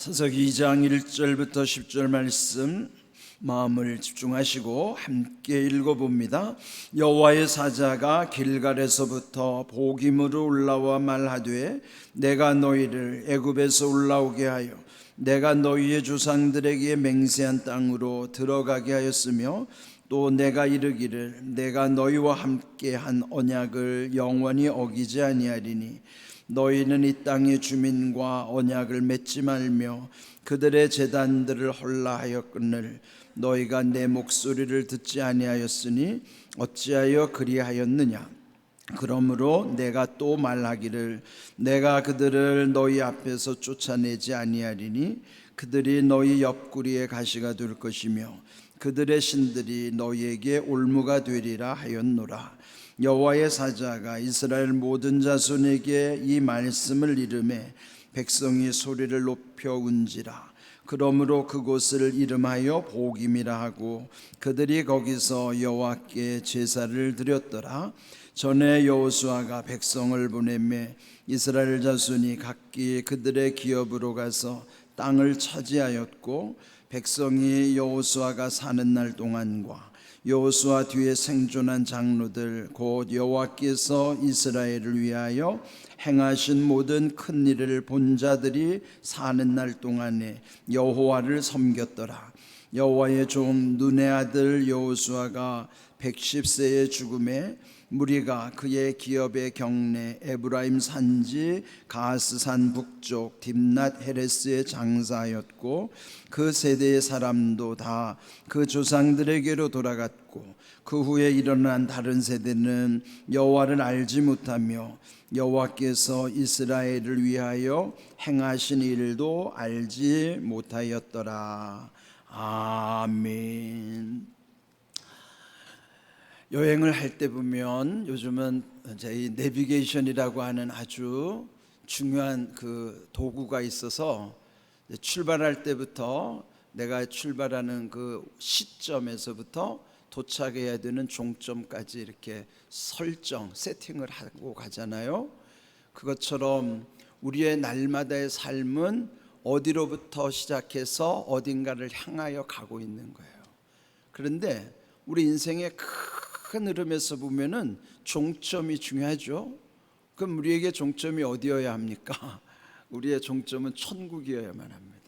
사사기 2장 1절부터 10절 말씀 마음을 집중하시고 함께 읽어봅니다. 여호와의 사자가 길갈에서부터 보김으로 올라와 말하되 내가 너희를 애굽에서 올라오게 하여 내가 너희의 조상들에게 맹세한 땅으로 들어가게 하였으며 또 내가 이르기를 내가 너희와 함께 한 언약을 영원히 어기지 아니하리니 너희는 이 땅의 주민과 언약을 맺지 말며 그들의 제단들을 헐라하였거늘 너희가 내 목소리를 듣지 아니하였으니 어찌하여 그리하였느냐. 그러므로 내가 또 말하기를 내가 그들을 너희 앞에서 쫓아내지 아니하리니 그들이 너희 옆구리에 가시가 될 것이며 그들의 신들이 너희에게 올무가 되리라 하였노라. 여호와의 사자가 이스라엘 모든 자손에게 이 말씀을 이르매 백성이 소리를 높여 운지라. 그러므로 그곳을 이름하여 보김이라 하고 그들이 거기서 여호와께 제사를 드렸더라. 전에 여호수아가 백성을 보내매 이스라엘 자손이 각기 그들의 기업으로 가서 땅을 차지하였고 백성이 여호수아가 사는 날 동안과 여호수아 뒤에 생존한 장로들 곧 여호와께서 이스라엘을 위하여 행하신 모든 큰 일을 본 자들이 사는 날 동안에 여호와를 섬겼더라. 여호와의 종 눈의 아들 여호수아가 110세의 죽음에 무리가 그의 기업의 경내 에브라임 산지 가스산 북쪽 딥낫 헤레스에 장사하였고 그 세대의 사람도 다 그 조상들에게로 돌아갔고 그 후에 일어난 다른 세대는 여호와를 알지 못하며 여호와께서 이스라엘을 위하여 행하신 일도 알지 못하였더라. 아멘. 여행을 할 때 보면 요즘은 이 내비게이션이라고 하는 아주 중요한 그 도구가 있어서 출발할 때부터 내가 출발하는 그 시점에서부터 도착해야 되는 종점까지 이렇게 설정, 세팅을 하고 가잖아요. 그것처럼 우리의 날마다의 삶은 어디로부터 시작해서 어딘가를 향하여 가고 있는 거예요. 그런데 우리 인생의 큰 흐름에서 보면은 종점이 중요하죠. 그럼 우리에게 종점이 어디여야 합니까? 우리의 종점은 천국이어야만 합니다.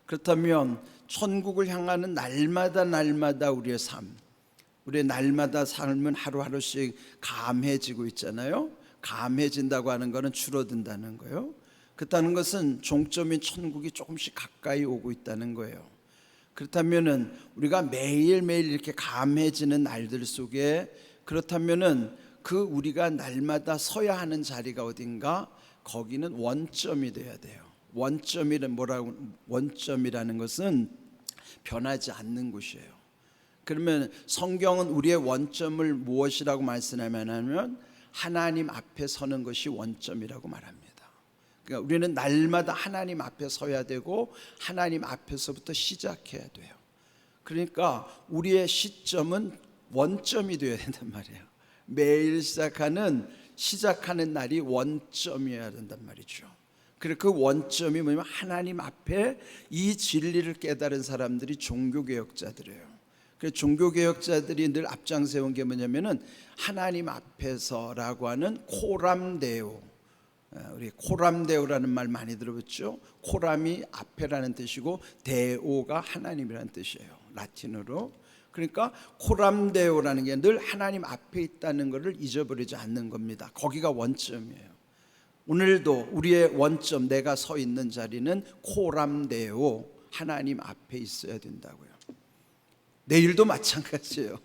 그렇다면 천국을 향하는 날마다 우리의 삶, 우리의 날마다 삶은 하루하루씩 감해지고 있잖아요. 감해진다고 하는 것은 줄어든다는 거예요. 그렇다는 것은 종점인 천국이 조금씩 가까이 오고 있다는 거예요. 그렇다면은 우리가 매일매일 이렇게 감해지는 날들 속에 그렇다면은 그 우리가 날마다 서야 하는 자리가 어딘가 거기는 원점이 돼야 돼요. 원점이라는 것은 변하지 않는 곳이에요. 그러면 성경은 우리의 원점을 무엇이라고 말씀하냐면 하나님 앞에 서는 것이 원점이라고 말합니다. 그러니까 우리는 날마다 하나님 앞에 서야 되고 하나님 앞에서부터 시작해야 돼요. 그러니까 우리의 시점은 원점이 되어야 된단 말이에요. 매일 시작하는 날이 원점이어야 된단 말이죠. 그리고 그 원점이 뭐냐면 하나님 앞에 이 진리를 깨달은 사람들이 종교개혁자들이에요. 그래서 종교개혁자들이 늘 앞장세운 게 뭐냐면은 하나님 앞에서라고 하는 코람데오, 우리 코람데오라는 말 많이 들어봤죠. 코람이 앞에라는 뜻이고 데오가 하나님이라는 뜻이에요, 라틴어로. 그러니까 코람데오라는 게 늘 하나님 앞에 있다는 것을 잊어버리지 않는 겁니다. 거기가 원점이에요. 오늘도 우리의 원점, 내가 서 있는 자리는 코람데오, 하나님 앞에 있어야 된다고요. 내일도 마찬가지예요.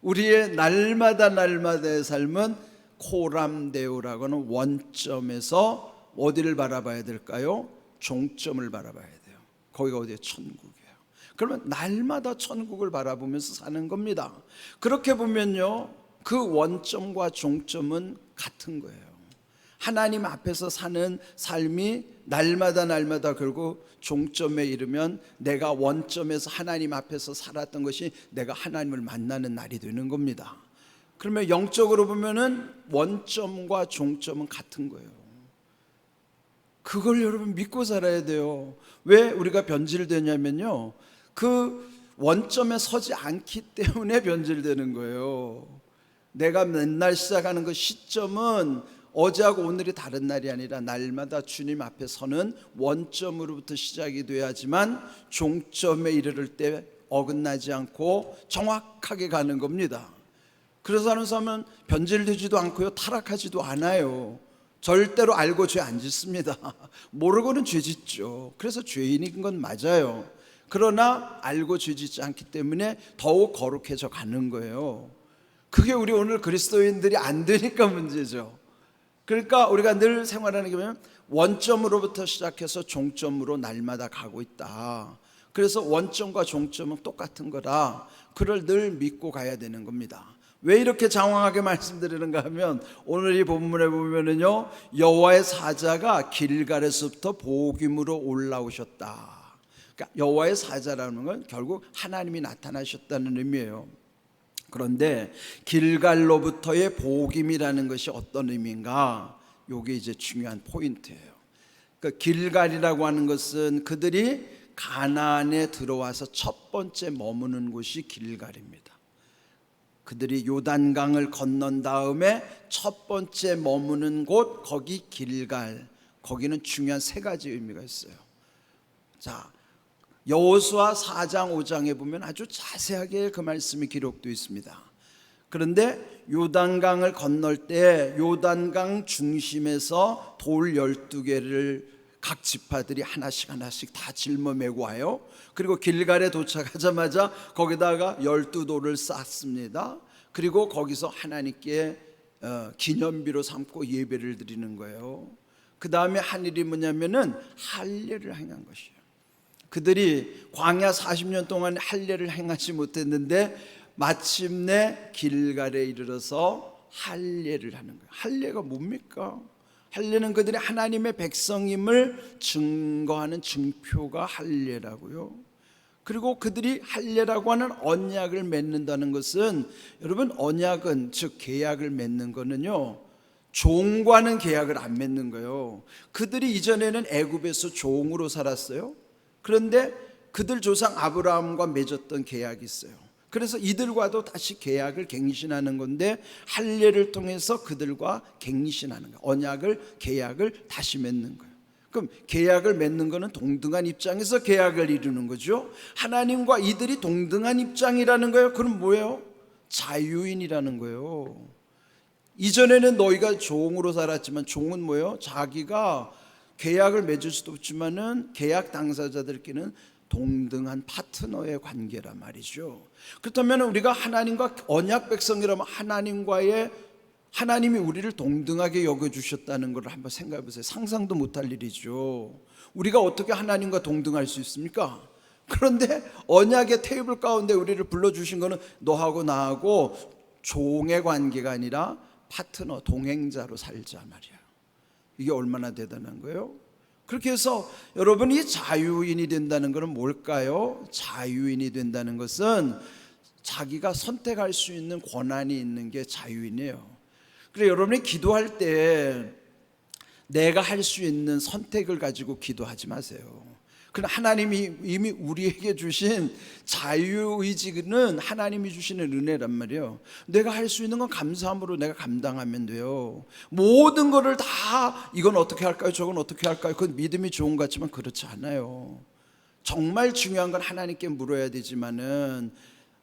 우리의 날마다의 삶은 코람데오라고 하는 원점에서 어디를 바라봐야 될까요? 종점을 바라봐야 돼요. 거기가 어디예요? 천국이에요. 그러면 날마다 천국을 바라보면서 사는 겁니다. 그렇게 보면요, 그 원점과 종점은 같은 거예요. 하나님 앞에서 사는 삶이 날마다 결국 종점에 이르면 내가 원점에서 하나님 앞에서 살았던 것이 내가 하나님을 만나는 날이 되는 겁니다. 그러면 영적으로 보면은 원점과 종점은 같은 거예요. 그걸 여러분 믿고 살아야 돼요. 왜 우리가 변질되냐면요, 그 원점에 서지 않기 때문에 변질되는 거예요. 내가 맨날 시작하는 그 시점은 어제하고 오늘이 다른 날이 아니라 날마다 주님 앞에 서는 원점으로부터 시작이 돼야지만 종점에 이르를 때 어긋나지 않고 정확하게 가는 겁니다. 그래서 하는 사람은 변질되지도 않고요, 타락하지도 않아요. 절대로 알고 죄 안 짓습니다. 모르고는 죄 짓죠. 그래서 죄인인 건 맞아요. 그러나 알고 죄 짓지 않기 때문에 더욱 거룩해져 가는 거예요. 그게 우리 오늘 그리스도인들이 안 되니까 문제죠. 그러니까 우리가 늘 생활하는 게 뭐냐면 원점으로부터 시작해서 종점으로 날마다 가고 있다. 그래서 원점과 종점은 똑같은 거다. 그걸 늘 믿고 가야 되는 겁니다. 왜 이렇게 장황하게 말씀드리는가 하면 오늘 이 본문에 보면은요, 여호와의 사자가 길갈에서부터 복임으로 올라오셨다. 그러니까 여호와의 사자라는 건 결국 하나님이 나타나셨다는 의미예요. 그런데 길갈로부터의 복임이라는 것이 어떤 의미인가? 이게 이제 중요한 포인트예요. 그러니까 길갈이라고 하는 것은 그들이 가나안에 들어와서 첫 번째 머무는 곳이 길갈입니다. 그들이 요단강을 건넌 다음에 첫 번째 머무는 곳, 거기 길갈, 거기는 중요한 세 가지 의미가 있어요. 자, 여호수아 4장 5장에 보면 아주 자세하게 그 말씀이 기록되어 있습니다. 그런데 요단강을 건널 때 요단강 중심에서 돌 12개를 각 지파들이 하나씩 다 짊어매고 와요. 그리고 길갈에 도착하자마자 거기다가 12돌을 쌓습니다. 그리고 거기서 하나님께 기념비로 삼고 예배를 드리는 거예요. 그 다음에 한 일이 뭐냐면은 할례를 행한 것이에요. 그들이 광야 40년 동안 할례를 행하지 못했는데 마침내 길갈에 이르러서 할례를 하는 거예요. 할례가 뭡니까? 할례는 그들이 하나님의 백성임을 증거하는 증표가 할례라고요. 그리고 그들이 할례라고 하는 언약을 맺는다는 것은, 여러분, 언약은 즉 계약을 맺는 거는요, 종과는 계약을 안 맺는 거예요. 그들이 이전에는 애굽에서 종으로 살았어요. 그런데 그들 조상 아브라함과 맺었던 계약이 있어요. 그래서 이들과도 다시 계약을 갱신하는 건데 할례를 통해서 그들과 갱신하는 거예요. 언약을, 계약을 다시 맺는 거예요. 그럼 계약을 맺는 거는 동등한 입장에서 계약을 이루는 거죠. 하나님과 이들이 동등한 입장이라는 거예요. 그럼 뭐예요? 자유인이라는 거예요. 이전에는 너희가 종으로 살았지만 종은 뭐예요? 자기가 계약을 맺을 수도 없지만은 계약 당사자들끼리는 동등한 파트너의 관계란 말이죠. 그렇다면 우리가 하나님과 언약 백성이라면 하나님이 우리를 동등하게 여겨주셨다는 걸 한번 생각해 보세요. 상상도 못할 일이죠. 우리가 어떻게 하나님과 동등할 수 있습니까? 그런데 언약의 테이블 가운데 우리를 불러주신 거는 너하고 나하고 종의 관계가 아니라 파트너, 동행자로 살자 말이야. 이게 얼마나 대단한 거예요? 그렇게 해서 여러분이 자유인이 된다는 것은 뭘까요? 자유인이 된다는 것은 자기가 선택할 수 있는 권한이 있는 게 자유인이에요. 그래서 여러분이 기도할 때 내가 할 수 있는 선택을 가지고 기도하지 마세요. 그러나 하나님이 이미 우리에게 주신 자유의지는 하나님이 주시는 은혜란 말이에요. 내가 할 수 있는 건 감사함으로 내가 감당하면 돼요. 모든 거를 다 이건 어떻게 할까요? 저건 어떻게 할까요? 그건 믿음이 좋은 것 같지만 그렇지 않아요. 정말 중요한 건 하나님께 물어야 되지만은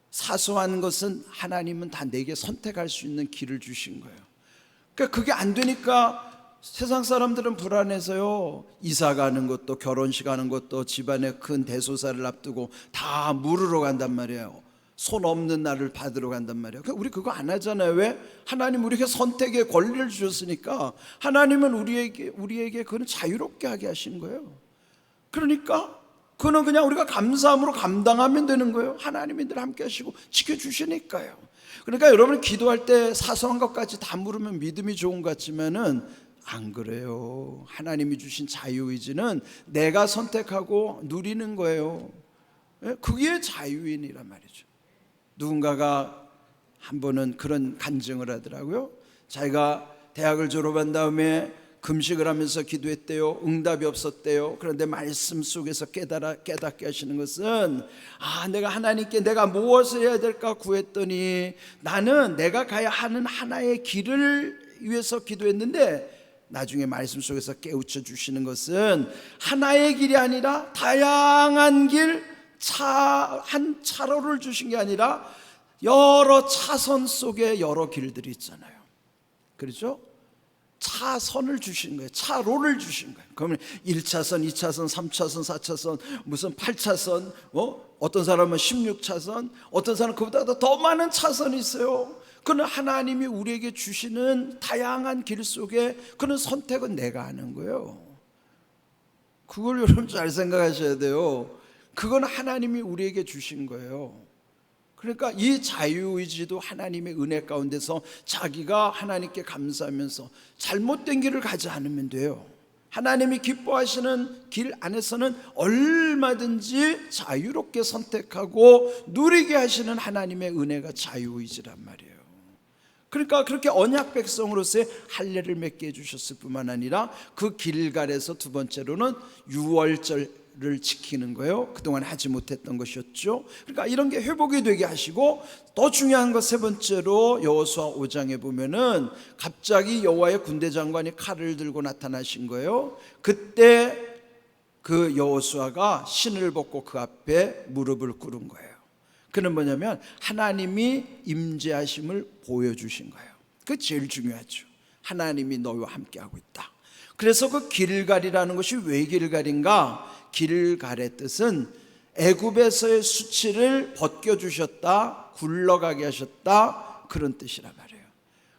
사소한 것은 하나님은 다 내게 선택할 수 있는 길을 주신 거예요. 그러니까 그게 안 되니까 세상 사람들은 불안해서요, 이사 가는 것도, 결혼식 하는 것도, 집안의 큰 대소사를 앞두고 다 물으러 간단 말이에요. 손 없는 날을 받으러 간단 말이에요. 그러니까 우리 그거 안 하잖아요. 왜? 하나님 우리에게 선택의 권리를 주셨으니까. 하나님은 우리에게 그건 자유롭게 하게 하신 거예요. 그러니까 그는 그냥 우리가 감사함으로 감당하면 되는 거예요. 하나님이 늘 함께 하시고 지켜주시니까요. 그러니까 여러분 기도할 때 사소한 것까지 다 물으면 믿음이 좋은 것 같지만은 안 그래요. 하나님이 주신 자유의지는 내가 선택하고 누리는 거예요. 그게 자유인이란 말이죠. 누군가가 한 번은 그런 간증을 하더라고요. 자기가 대학을 졸업한 다음에 금식을 하면서 기도했대요. 응답이 없었대요. 그런데 말씀 속에서 깨닫게 하시는 것은 내가 하나님께 내가 무엇을 해야 될까 구했더니 나는 내가 가야 하는 하나의 길을 위해서 기도했는데 나중에 말씀 속에서 깨우쳐 주시는 것은 하나의 길이 아니라 다양한 길, 한 차로를 주신 게 아니라 여러 차선 속에 여러 길들이 있잖아요. 그렇죠? 차선을 주신 거예요. 차로를 주신 거예요. 그러면 1차선, 2차선, 3차선, 4차선, 무슨 8차선, 어떤 사람은 16차선, 어떤 사람은 그보다 더 많은 차선이 있어요. 그는 하나님이 우리에게 주시는 다양한 길 속에 그는 선택은 내가 하는 거예요. 그걸 여러분 잘 생각하셔야 돼요. 그건 하나님이 우리에게 주신 거예요. 그러니까 이 자유의지도 하나님의 은혜 가운데서 자기가 하나님께 감사하면서 잘못된 길을 가지 않으면 돼요. 하나님이 기뻐하시는 길 안에서는 얼마든지 자유롭게 선택하고 누리게 하시는 하나님의 은혜가 자유의지란 말이에요. 그러니까 그렇게 언약 백성으로서의 할례를 맺게 해주셨을 뿐만 아니라 그 길갈에서 두 번째로는 유월절을 지키는 거예요. 그동안 하지 못했던 것이었죠. 그러니까 이런 게 회복이 되게 하시고, 더 중요한 것 세 번째로 여호수아 5장에 보면은 갑자기 여호와의 군대 장관이 칼을 들고 나타나신 거예요. 그때 그 여호수아가 신을 벗고 그 앞에 무릎을 꿇은 거예요. 그는 뭐냐면 하나님이 임재하심을 보여주신 거예요. 그게 제일 중요하죠. 하나님이 너희와 함께하고 있다. 그래서 그 길갈이라는 것이 왜 길갈인가? 길갈의 뜻은 애굽에서의 수치를 벗겨주셨다, 굴러가게 하셨다, 그런 뜻이란 말이에요.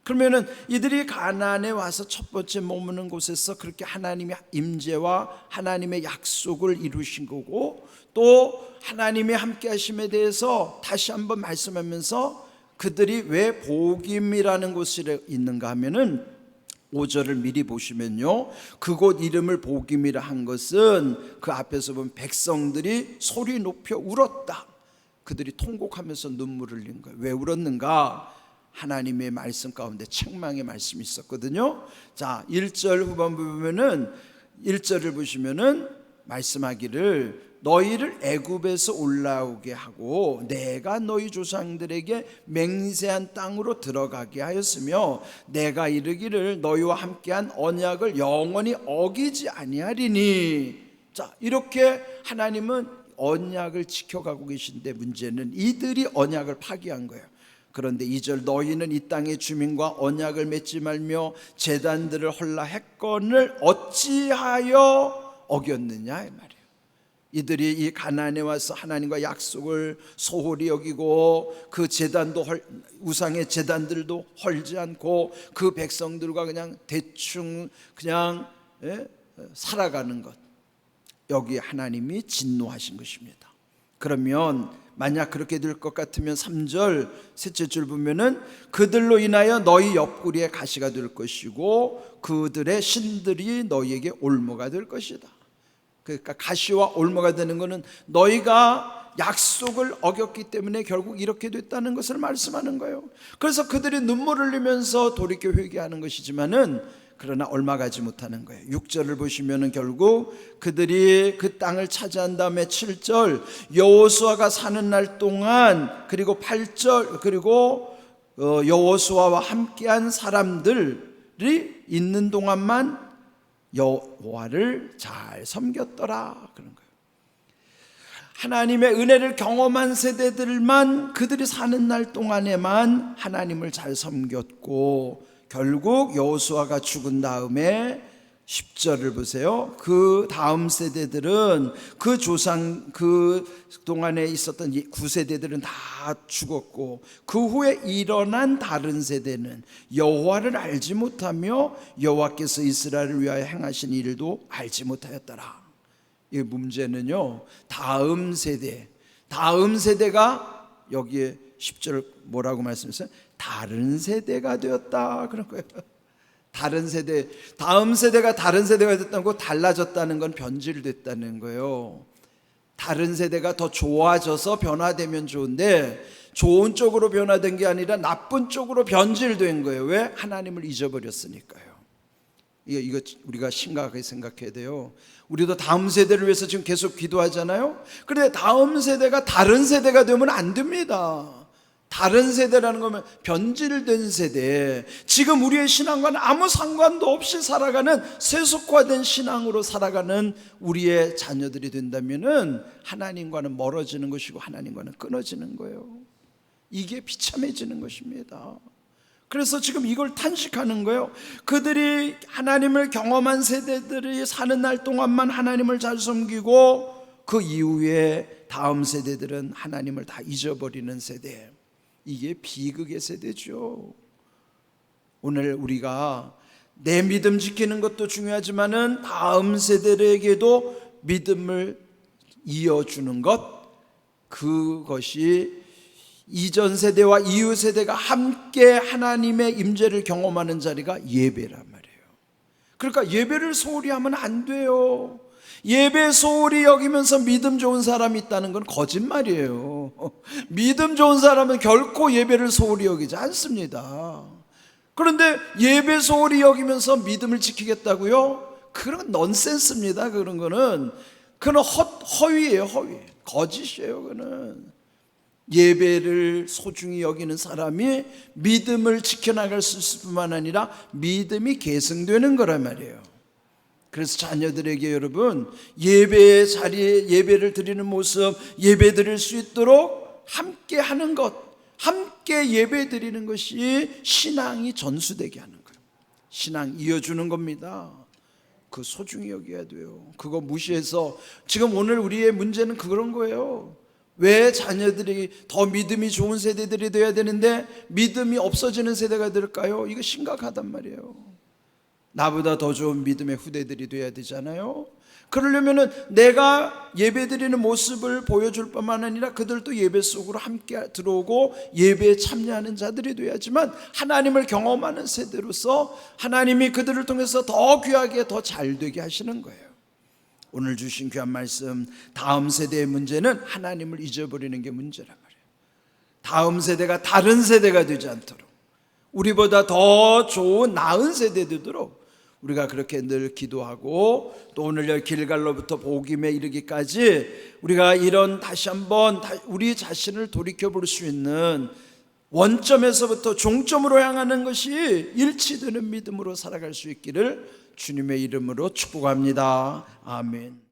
그러면은 이들이 가나안에 와서 첫 번째 머무는 곳에서 그렇게 하나님의 임재와 하나님의 약속을 이루신 거고, 또 하나님의 함께 하심에 대해서 다시 한번 말씀하면서 그들이 왜 복임이라는 곳에 있는가 하면은 5절을 미리 보시면요, 그곳 이름을 복임이라 한 것은 그 앞에서 보면 백성들이 소리 높여 울었다. 그들이 통곡하면서 눈물을 흘린 거예요. 왜 울었는가? 하나님의 말씀 가운데 책망의 말씀이 있었거든요. 자, 1절 후반부 보면은 1절을 보시면은 말씀하기를 너희를 애굽에서 올라오게 하고 내가 너희 조상들에게 맹세한 땅으로 들어가게 하였으며 내가 이르기를 너희와 함께한 언약을 영원히 어기지 아니하리니. 자, 이렇게 하나님은 언약을 지켜가고 계신데 문제는 이들이 언약을 파기한 거예요. 그런데 2절 너희는 이 땅의 주민과 언약을 맺지 말며 제단들을 헐라 했건을 어찌하여 어겼느냐 이 말이에요. 이들이 이 가나안에 와서 하나님과 약속을 소홀히 여기고 그 제단도 우상의 제단들도 헐지 않고 그 백성들과 그냥 대충 그냥 살아가는 것, 여기에 하나님이 진노하신 것입니다. 그러면 만약 그렇게 될 것 같으면 3절 셋째 줄 보면은 그들로 인하여 너희 옆구리에 가시가 될 것이고 그들의 신들이 너희에게 올무가 될 것이다. 그러니까 가시와 올무가 되는 것은 너희가 약속을 어겼기 때문에 결국 이렇게 됐다는 것을 말씀하는 거예요. 그래서 그들이 눈물을 흘리면서 돌이켜 회개하는 것이지만은 그러나 얼마 가지 못하는 거예요. 6절을 보시면은 결국 그들이 그 땅을 차지한 다음에 7절 여호수아가 사는 날 동안, 그리고 8절 그리고 여호수아와 함께한 사람들이 있는 동안만 여호와를 잘 섬겼더라 그런 거예요. 하나님의 은혜를 경험한 세대들만 그들이 사는 날 동안에만 하나님을 잘 섬겼고, 결국 여호수아가 죽은 다음에 10절을 보세요. 그 다음 세대들은 그 조상 그 동안에 있었던 9세대들은 다 죽었고 그 후에 일어난 다른 세대는 여호와를 알지 못하며 여호와께서 이스라엘을 위하여 행하신 일도 알지 못하였더라. 이 문제는요, 다음 세대가 여기에 10절 뭐라고 말씀했어요? 다른 세대가 되었다 그런 거예요. 다른 세대, 다음 세대가 다른 세대가 됐다는 거, 달라졌다는 건 변질됐다는 거예요. 다른 세대가 더 좋아져서 변화되면 좋은데 좋은 쪽으로 변화된 게 아니라 나쁜 쪽으로 변질된 거예요. 왜? 하나님을 잊어버렸으니까요. 이거 우리가 심각하게 생각해야 돼요. 우리도 다음 세대를 위해서 지금 계속 기도하잖아요. 그런데 다음 세대가 다른 세대가 되면 안 됩니다. 다른 세대라는 거면 변질된 세대, 지금 우리의 신앙과는 아무 상관도 없이 살아가는 세속화된 신앙으로 살아가는 우리의 자녀들이 된다면은 하나님과는 멀어지는 것이고 하나님과는 끊어지는 거예요. 이게 비참해지는 것입니다. 그래서 지금 이걸 탄식하는 거예요. 그들이 하나님을 경험한 세대들이 사는 날 동안만 하나님을 잘 섬기고 그 이후에 다음 세대들은 하나님을 다 잊어버리는 세대. 이게 비극의 세대죠. 오늘 우리가 내 믿음 지키는 것도 중요하지만은 다음 세대에게도 믿음을 이어주는 것, 그것이 이전 세대와 이후 세대가 함께 하나님의 임재를 경험하는 자리가 예배란 말이에요. 그러니까 예배를 소홀히 하면 안 돼요. 예배 소홀히 여기면서 믿음 좋은 사람이 있다는 건 거짓말이에요. 믿음 좋은 사람은 결코 예배를 소홀히 여기지 않습니다. 그런데 예배 소홀히 여기면서 믿음을 지키겠다고요? 그런 넌센스입니다. 그건 허위예요. 허위, 거짓이에요. 그거는 예배를 소중히 여기는 사람이 믿음을 지켜나갈 수 있을 뿐만 아니라 믿음이 계승되는 거란 말이에요. 그래서 자녀들에게 여러분, 예배의 자리에 예배를 드리는 모습, 예배 드릴 수 있도록 함께 하는 것, 함께 예배 드리는 것이 신앙이 전수되게 하는 거예요. 신앙 이어주는 겁니다. 그 소중히 여겨야 돼요. 그거 무시해서, 지금 오늘 우리의 문제는 그런 거예요. 왜 자녀들이 더 믿음이 좋은 세대들이 돼야 되는데 믿음이 없어지는 세대가 될까요? 이거 심각하단 말이에요. 나보다 더 좋은 믿음의 후대들이 돼야 되잖아요. 그러려면은 내가 예배 드리는 모습을 보여줄 뿐만 아니라 그들도 예배 속으로 함께 들어오고 예배에 참여하는 자들이 돼야지만 하나님을 경험하는 세대로서 하나님이 그들을 통해서 더 귀하게 더 잘되게 하시는 거예요. 오늘 주신 귀한 말씀, 다음 세대의 문제는 하나님을 잊어버리는 게 문제란 말이에요. 다음 세대가 다른 세대가 되지 않도록, 우리보다 더 좋은 나은 세대 되도록 우리가 그렇게 늘 기도하고, 또 오늘 길갈로부터 복임에 이르기까지 우리가 이런 다시 한번 우리 자신을 돌이켜볼 수 있는 원점에서부터 종점으로 향하는 것이 일치되는 믿음으로 살아갈 수 있기를 주님의 이름으로 축복합니다. 아멘.